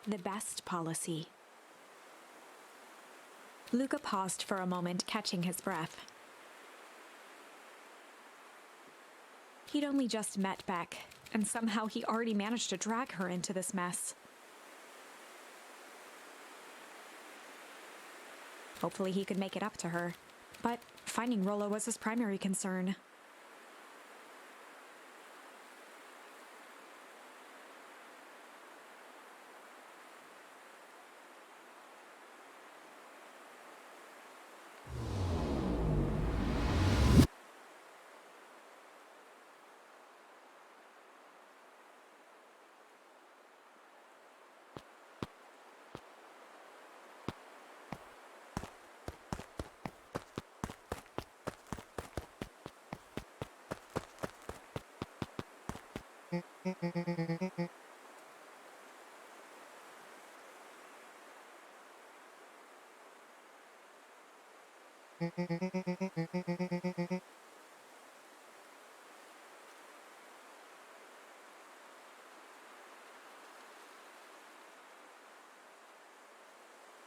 the best policy. Luca paused for a moment, catching his breath. He'd only just met Beck, and somehow he already managed to drag her into this mess. Hopefully he could make it up to her, but finding Rollo was his primary concern.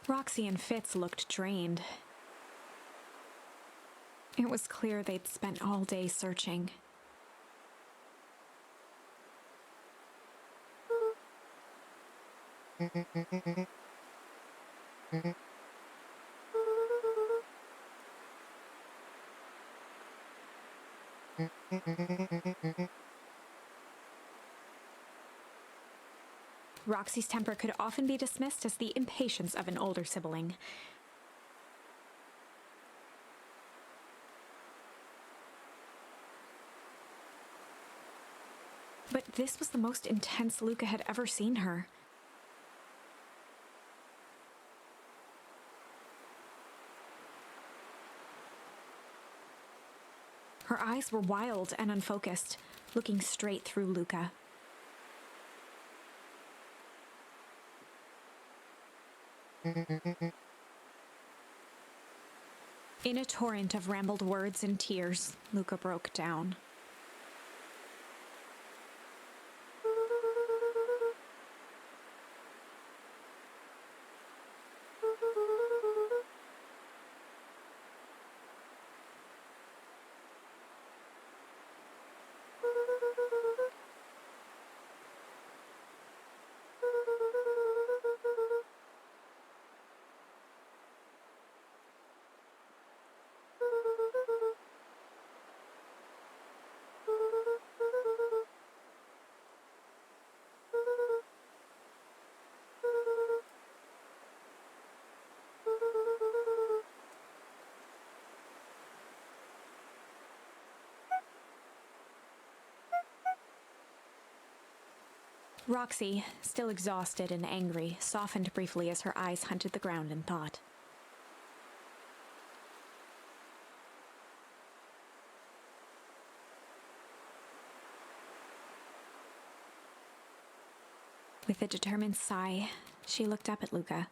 Roxy and Fitz looked drained. It was clear they'd spent all day searching. Roxy's temper could often be dismissed as the impatience of an older sibling. But this was the most intense Luca had ever seen her. Her eyes were wild and unfocused, looking straight through Luca. In a torrent of rambled words and tears, Luca broke down. Roxy, still exhausted and angry, softened briefly as her eyes hunted the ground in thought. With a determined sigh, she looked up at Luca.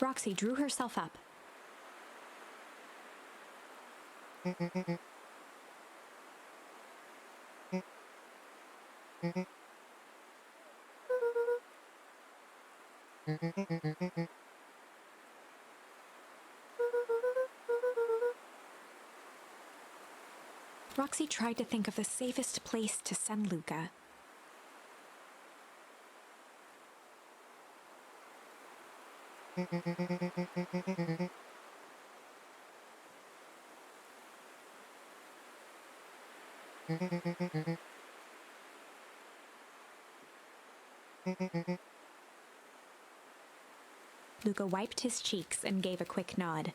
Roxy drew herself up. Roxy tried to think of the safest place to send Luca. Luca wiped his cheeks and gave a quick nod.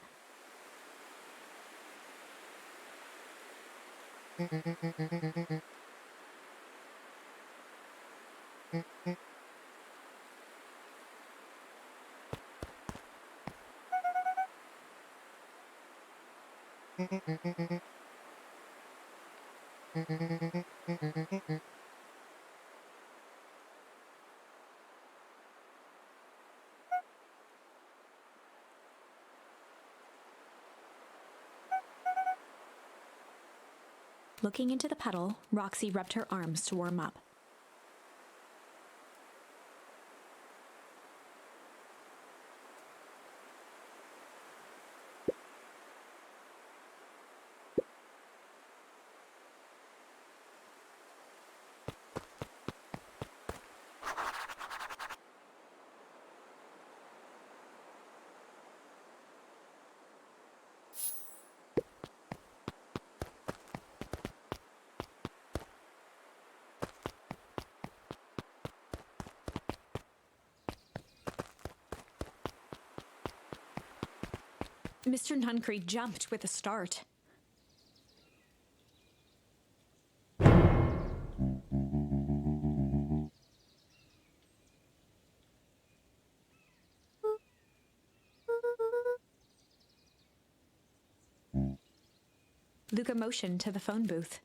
Looking into the puddle, Roxy rubbed her arms to warm up. Mr. Nuncreed jumped with a start. Luca motioned to the phone booth.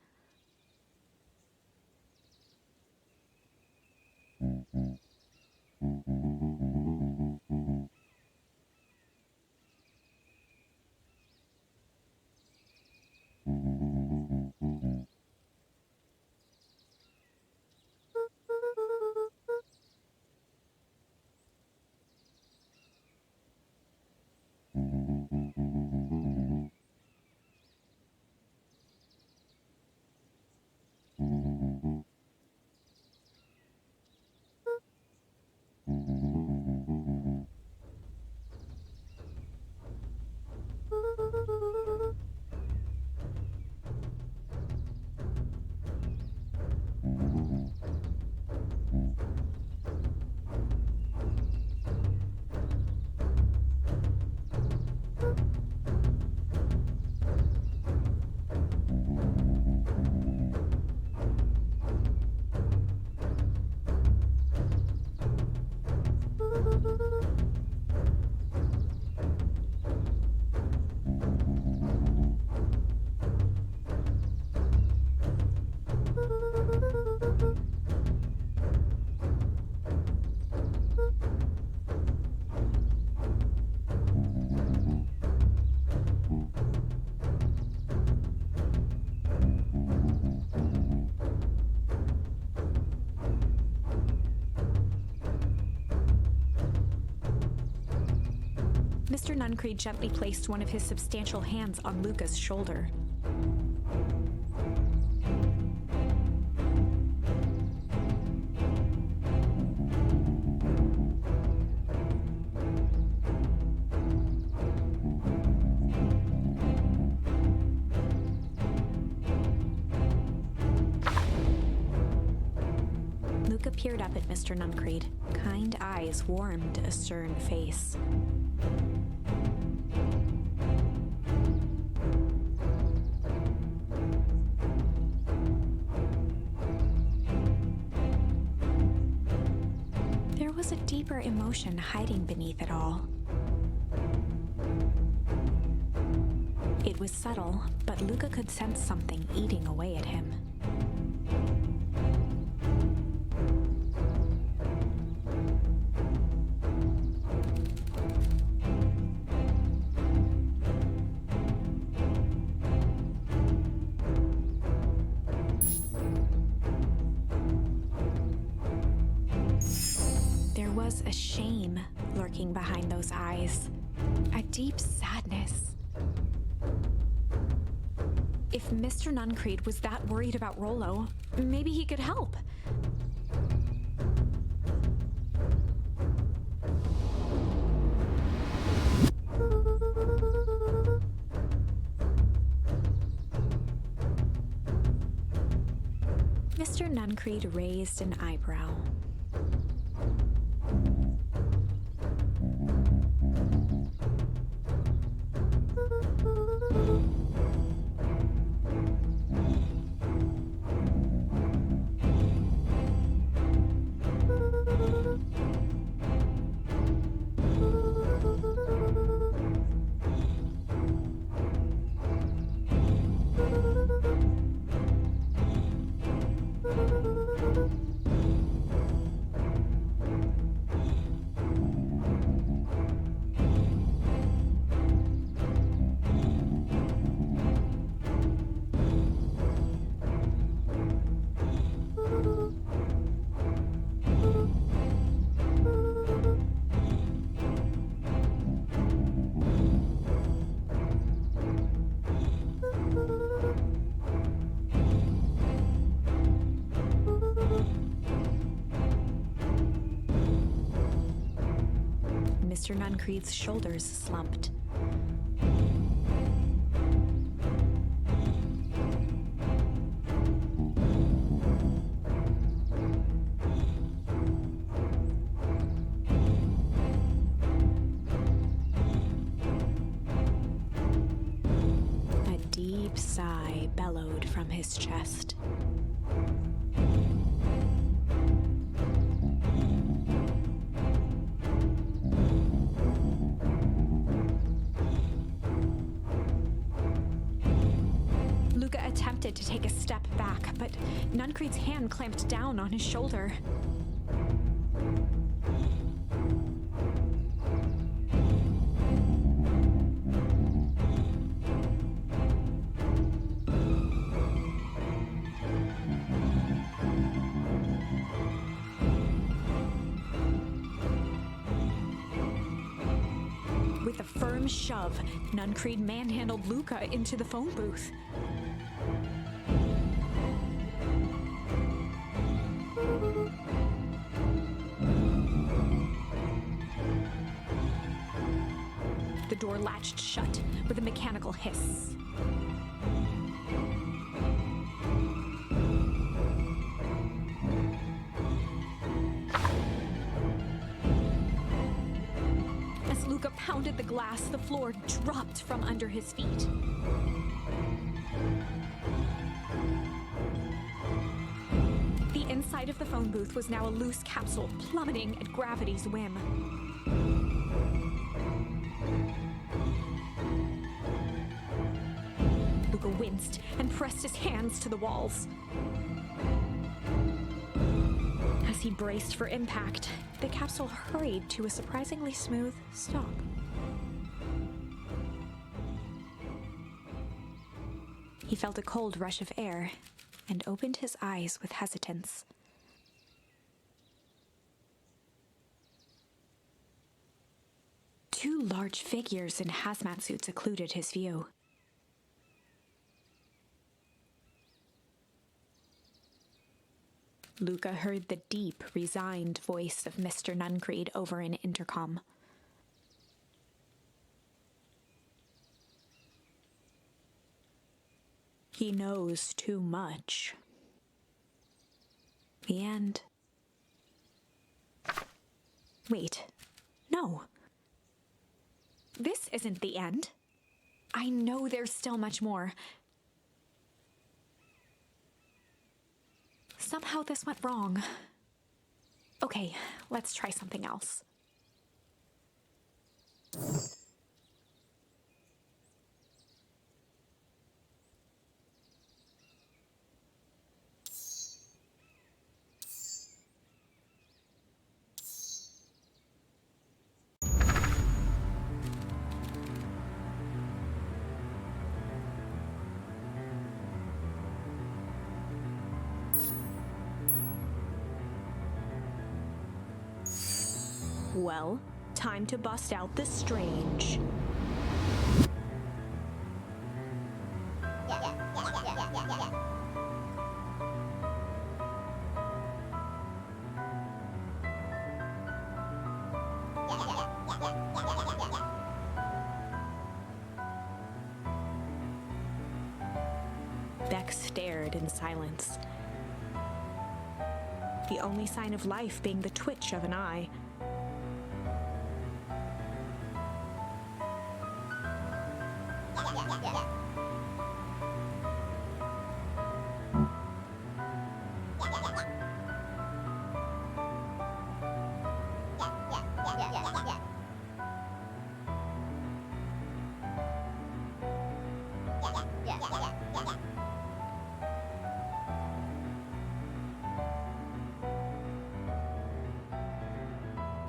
Mr. Nuncreed gently placed one of his substantial hands on Luca's shoulder. Luca peered up at Mr. Nuncreed. Kind eyes warmed a stern face. There was a deeper emotion hiding beneath it all. It was subtle, but Luca could sense something eating away at him. There was a shame lurking behind those eyes, a deep sadness. If Mr. Nuncreed was that worried about Rollo, maybe he could help. Mr. Nuncreed raised an eyebrow. Mr. Nuncreed's shoulders slumped. A deep sigh bellowed from his chest. Luca attempted to take a step back, but Nuncreed's hand clamped down on his shoulder. With a firm shove, Nuncreed manhandled Luca into the phone booth. The door latched shut with a mechanical hiss. As Luca pounded the glass, the floor dropped from under his feet. The inside of the phone booth was now a loose capsule plummeting at gravity's whim. Luca winced and pressed his hands to the walls. As he braced for impact, the capsule hurried to a surprisingly smooth stop. He felt a cold rush of air and opened his eyes with hesitance. Two large figures in hazmat suits occluded his view. Luca heard the deep, resigned voice of Mr. Nuncreed over an intercom. He knows too much. The end. Wait, no. This isn't the end. I know there's still much more. Somehow this went wrong. Okay, let's try something else. Well, time to bust out the strange. Beck stared in silence. The only sign of life being the twitch of an eye.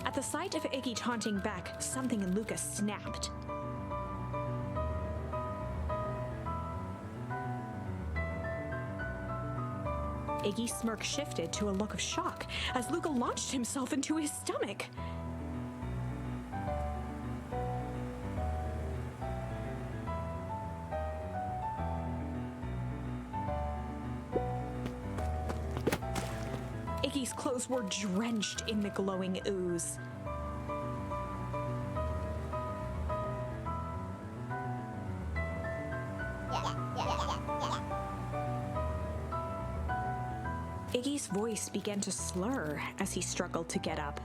At the sight of Iggy taunting Beck, something in Lucas snapped. Iggy's smirk shifted to a look of shock as Luca launched himself into his stomach. Iggy's clothes were drenched in the glowing ooze. Iggy's voice began to slur as he struggled to get up.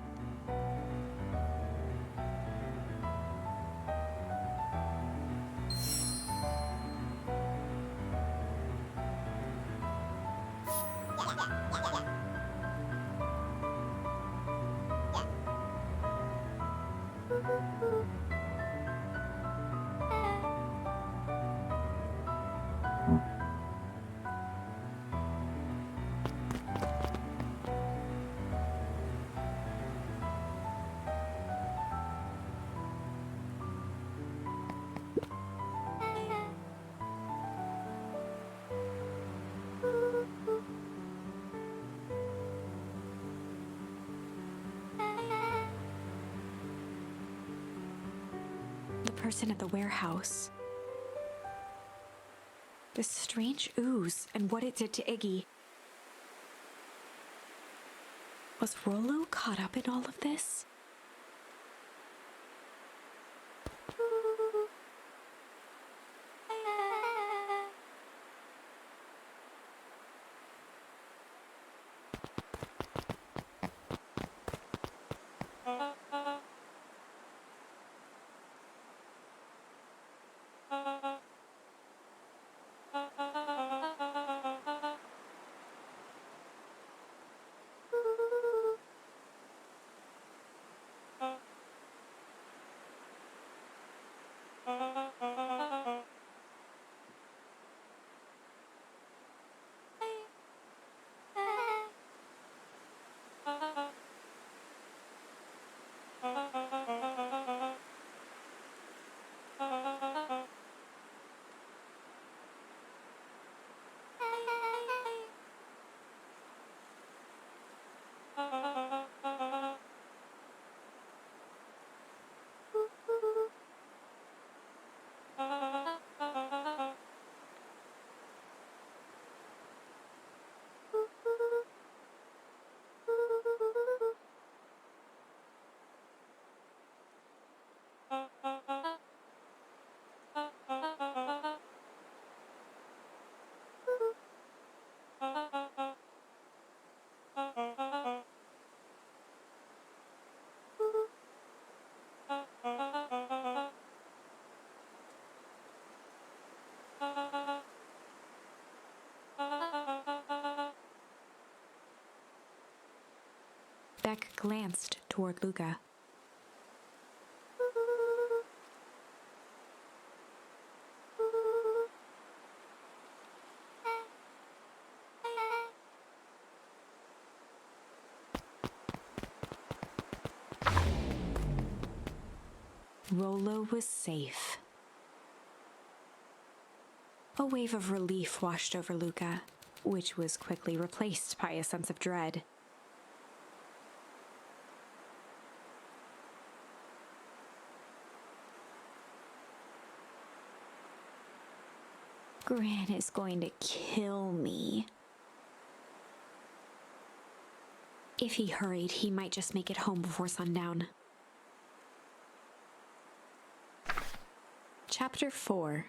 The person at the warehouse. This strange ooze and what it did to Iggy. Was Rollo caught up in all of this? Beck glanced toward Luca. Rollo was safe. A wave of relief washed over Luca, which was quickly replaced by a sense of dread. Gran is going to kill me. If he hurried, he might just make it home before sundown. Chapter 4.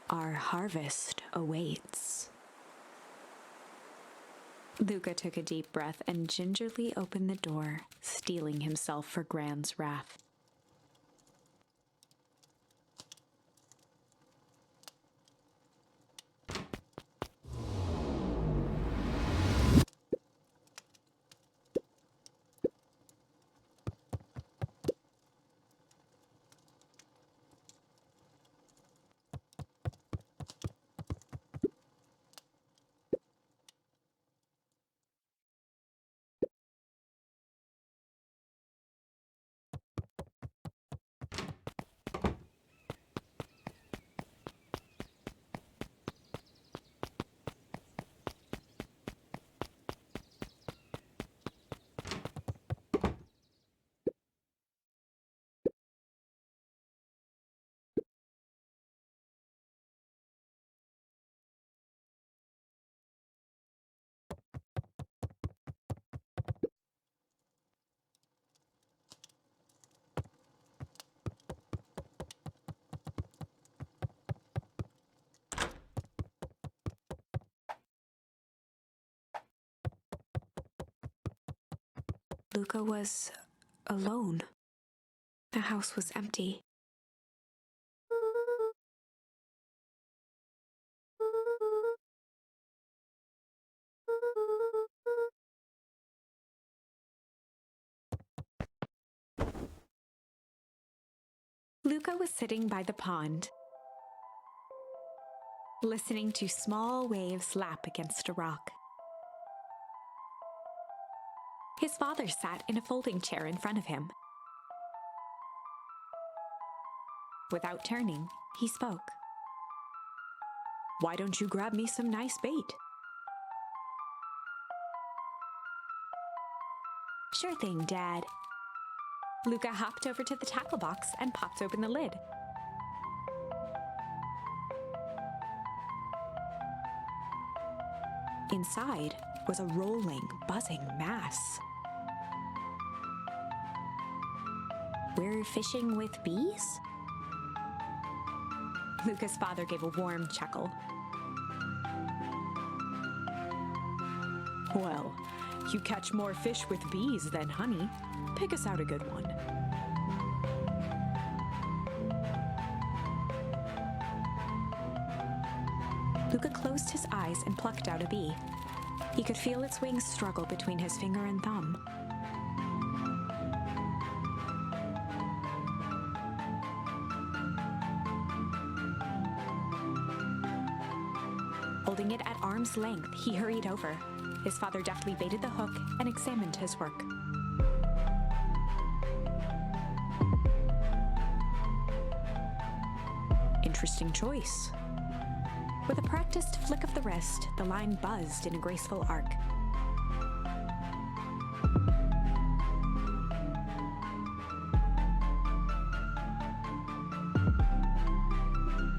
Our harvest awaits. Luca took a deep breath and gingerly opened the door, steeling himself for Gran's wrath. Luca was alone. The house was empty. Luca was sitting by the pond, listening to small waves lap against a rock. His father sat in a folding chair in front of him. Without turning, he spoke. "Why don't you grab me some nice bait?" "Sure thing, Dad." Luca hopped over to the tackle box and popped open the lid. Inside was a rolling, buzzing mass. "We're fishing with bees?" Luca's father gave a warm chuckle. "Well, you catch more fish with bees than honey. Pick us out a good one." Luca closed his eyes and plucked out a bee. He could feel its wings struggle between his finger and thumb. Holding it at arm's length, he hurried over. His father deftly baited the hook and examined his work. Interesting choice. With a practiced flick of the wrist, the line buzzed in a graceful arc.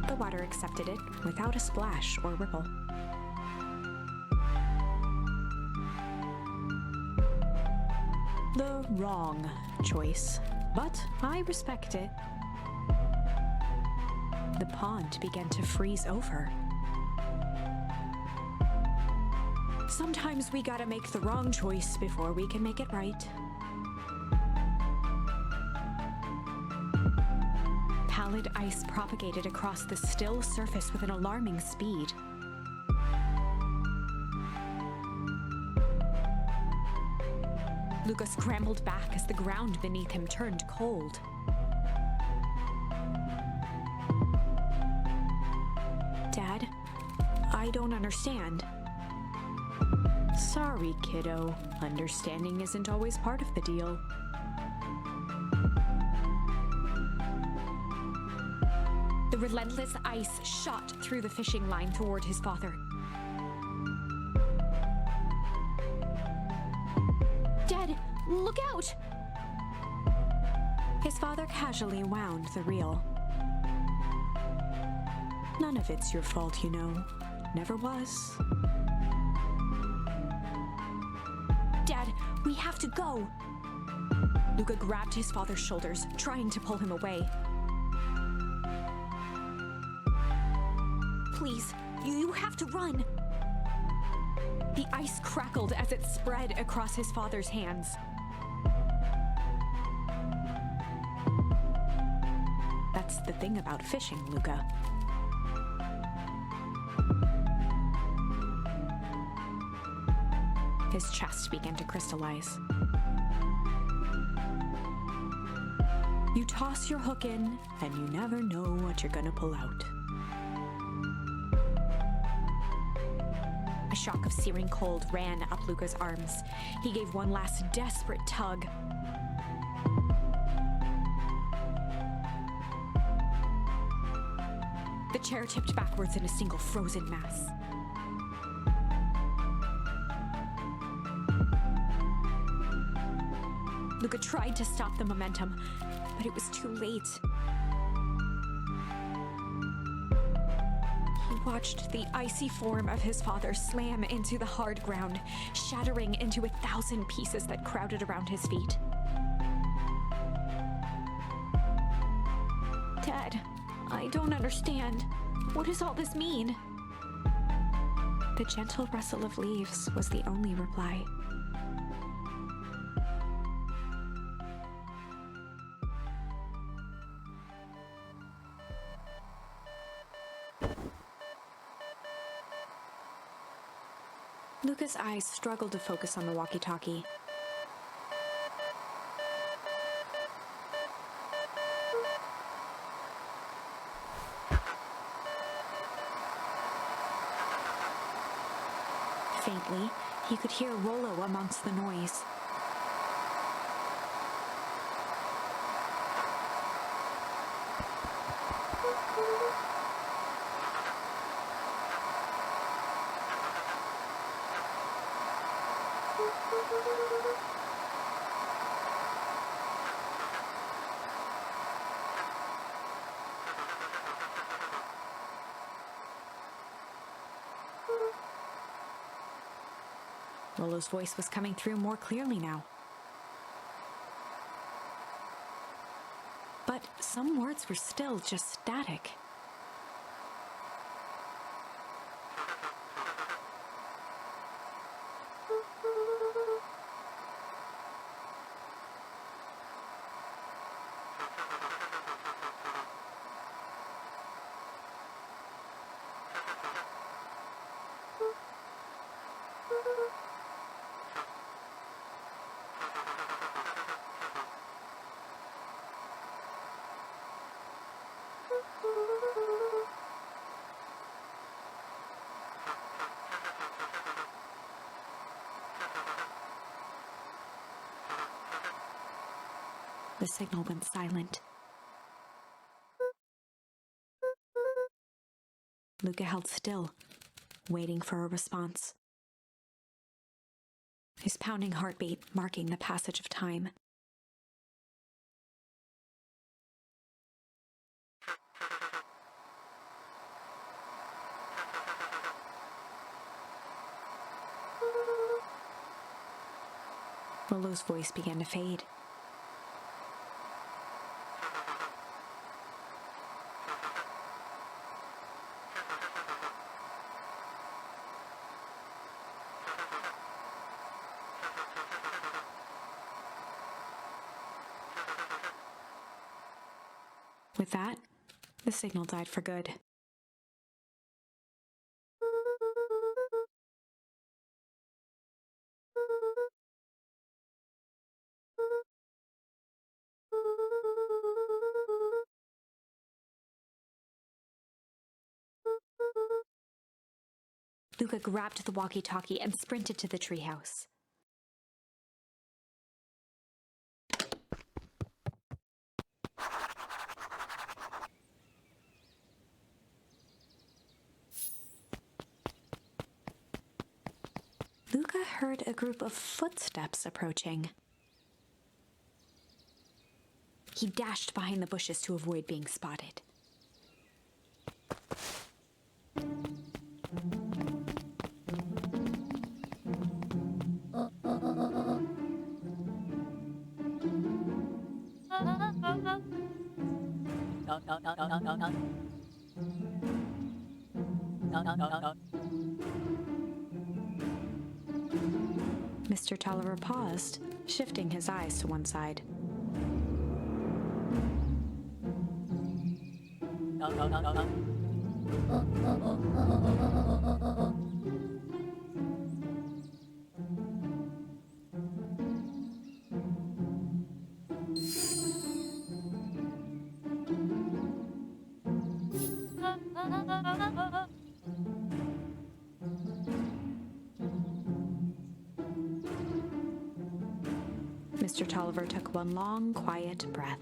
The water accepted it without a splash or ripple. The wrong choice, but I respect it. The pond began to freeze over. Sometimes we gotta make the wrong choice before we can make it right. Pallid ice propagated across the still surface with an alarming speed. Luca scrambled back as the ground beneath him turned cold. "Dad, I don't understand." "Sorry, kiddo. Understanding isn't always part of the deal." The relentless ice shot through the fishing line toward his father. "Dad, look out!" His father casually wound the reel. "None of it's your fault, you know. Never was." "Dad, we have to go!" Luca grabbed his father's shoulders, trying to pull him away. "Please, you have to run!" The ice crackled as it spread across his father's hands. That's the thing about fishing, Luca. His chest began to crystallize. You toss your hook in, and you never know what you're gonna pull out. A shock of searing cold ran up Luca's arms. He gave one last desperate tug. The chair tipped backwards in a single frozen mass. Luca tried to stop the momentum, but it was too late. He watched the icy form of his father slam into the hard ground, shattering into 1,000 pieces that crowded around his feet. "Dad, I don't understand. What does all this mean?" The gentle rustle of leaves was the only reply. Luca's eyes struggled to focus on the walkie-talkie. Faintly, he could hear Rollo amongst the noise. Rollo's voice was coming through more clearly now. But some words were still just static. The signal went silent. Luca held still, waiting for a response. His pounding heartbeat marking the passage of time. Rollo's voice began to fade. With that, the signal died for good. Luca grabbed the walkie-talkie and sprinted to the treehouse. Luca heard a group of footsteps approaching. He dashed behind the bushes to avoid being spotted. Mr. Tolliver paused, shifting his eyes to one side. Mr. Tolliver took one long, quiet breath.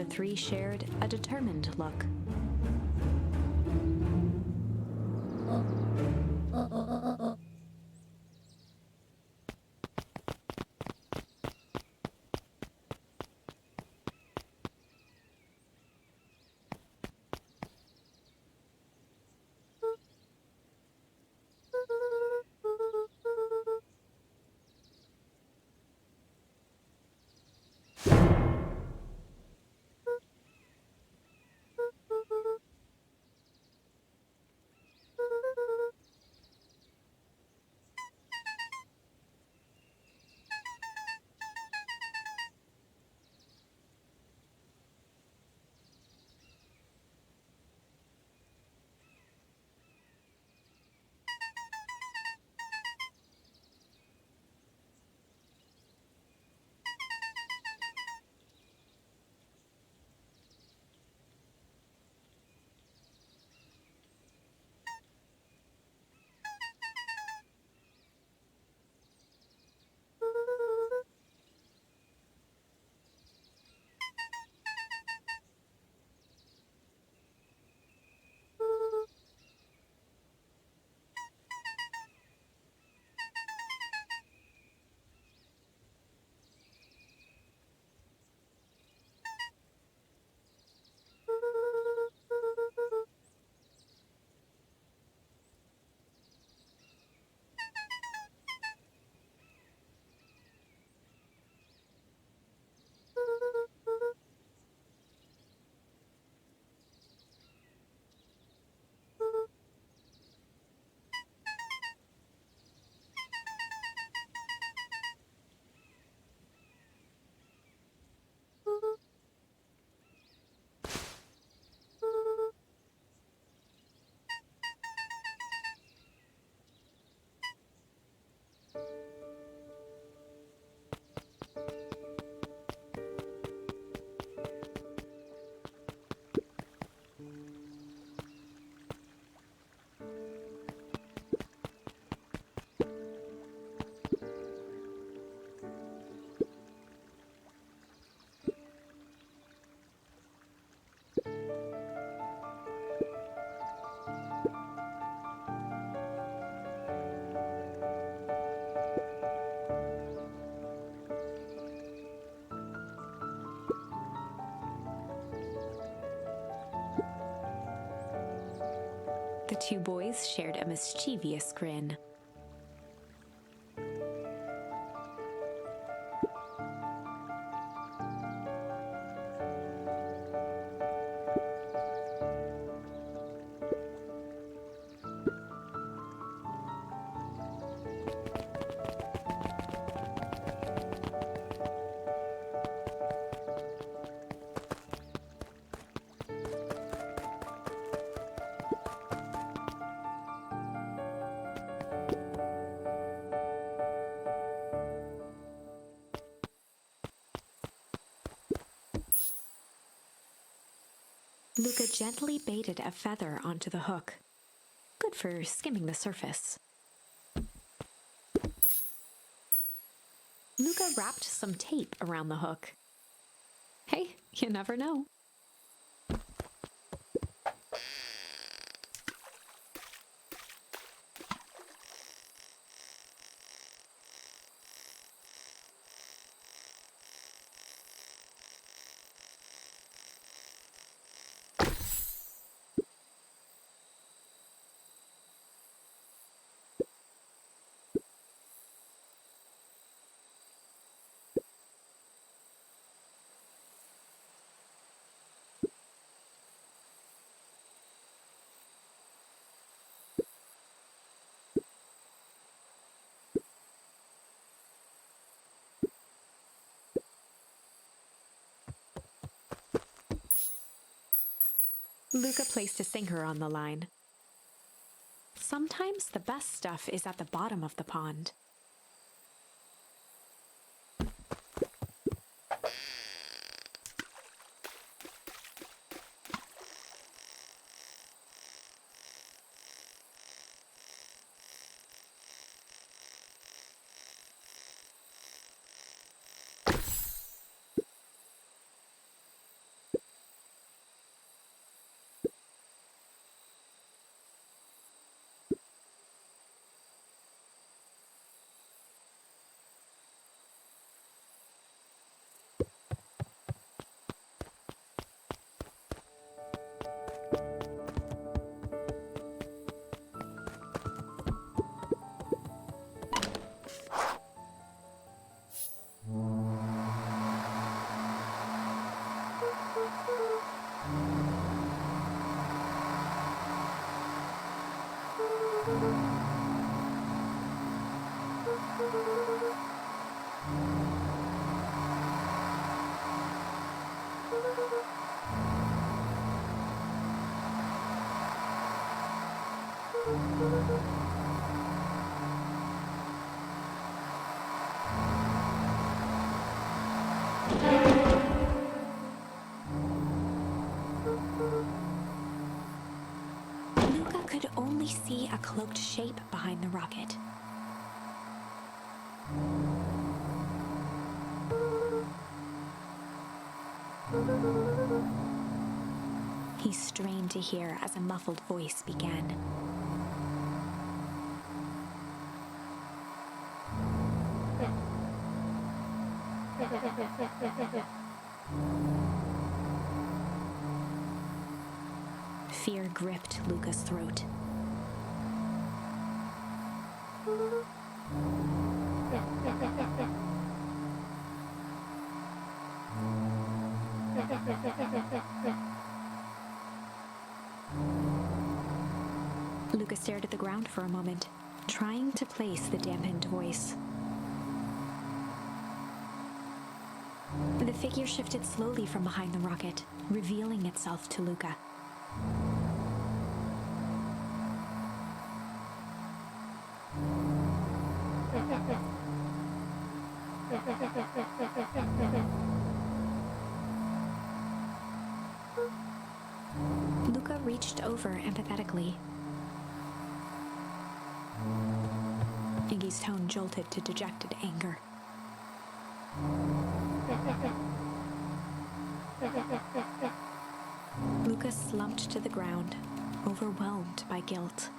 three shared a determined look. The two boys shared a mischievous grin. Luca gently baited a feather onto the hook. Good for skimming the surface. Luca wrapped some tape around the hook. Hey, you never know. Luca placed a sinker on the line. Sometimes the best stuff is at the bottom of the pond. Luca could only see a cloaked shape behind the rocket. He strained to hear as a muffled voice began. Fear gripped Luca's throat. Luca stared at the ground for a moment, trying to place the dampened voice. The figure shifted slowly from behind the rocket, revealing itself to Luca. Luca reached over empathetically. Iggy's tone jolted to dejected anger. Luca slumped to the ground, overwhelmed by guilt.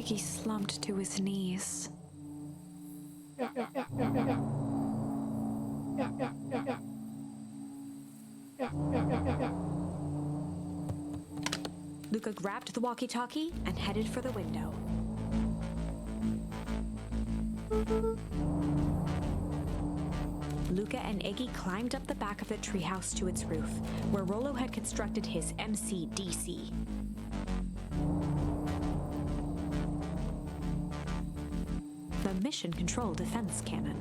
Iggy slumped to his knees. Luca grabbed the walkie-talkie and headed for the window. Luca and Iggy climbed up the back of the treehouse to its roof, where Rollo had constructed his MCDC. The Mission Control Defense Cannon.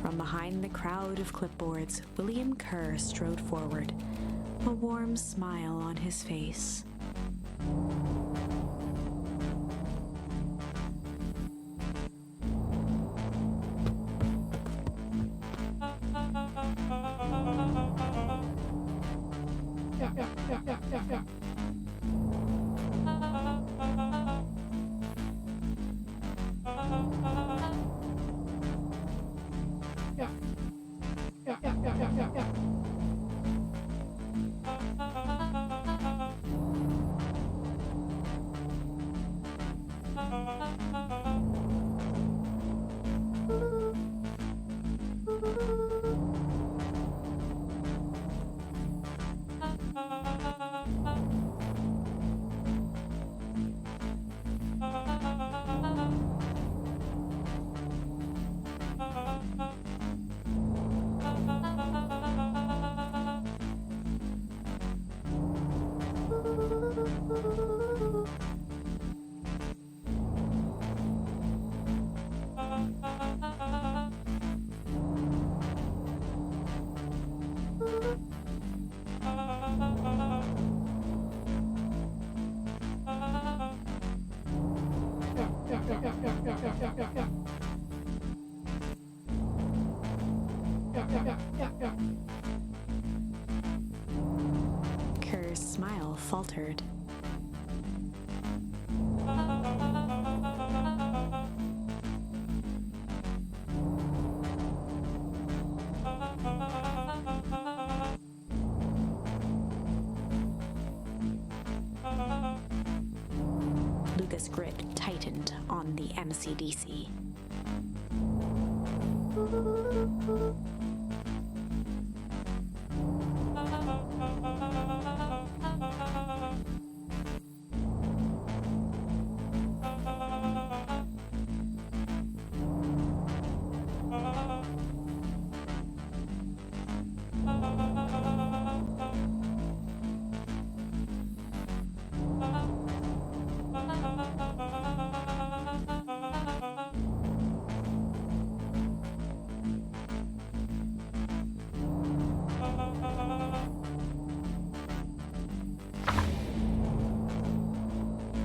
From behind the crowd of clipboards, William Kerr strode forward, a warm smile on his face. Kerr's smile faltered. Luca's grip tightened on the MCDC.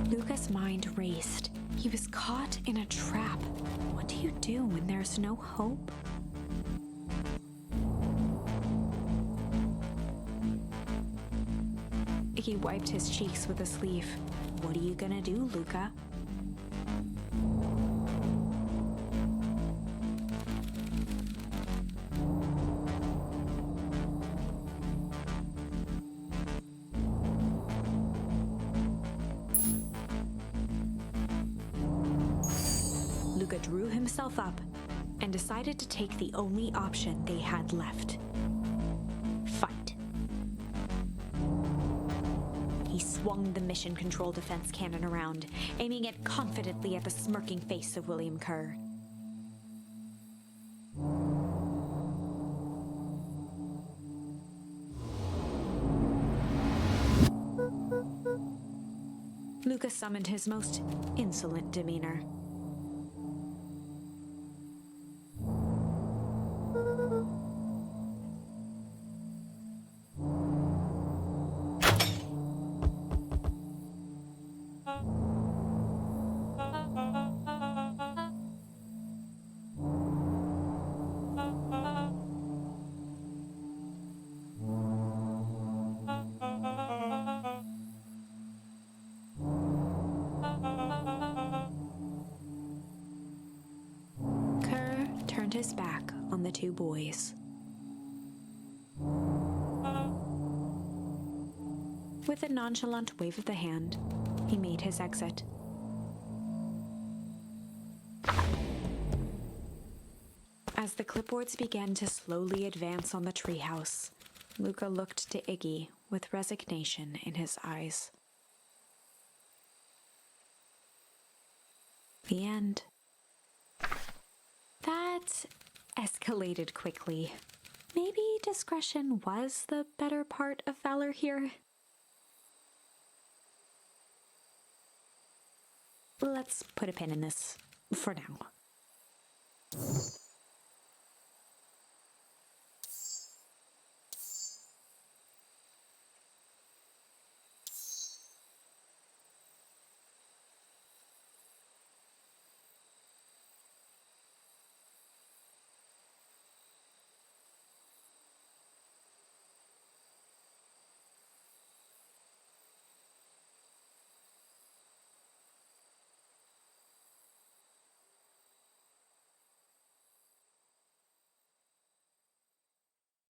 Luca's mind raced. He was caught in a trap. What do you do when there's no hope? He wiped his cheeks with a sleeve. What are you gonna do, Luca? Luca drew himself up and decided to take the only option they had left. Fight. He swung the Mission Control Defense Cannon around, aiming it confidently at the smirking face of William Kerr. Luca summoned his most insolent demeanor. His back on the two boys. With a nonchalant wave of the hand, he made his exit. As the clipboards began to slowly advance on the treehouse, Luca looked to Iggy with resignation in his eyes. The end. That escalated quickly. Maybe discretion was the better part of valor here. Let's put a pin in this for now.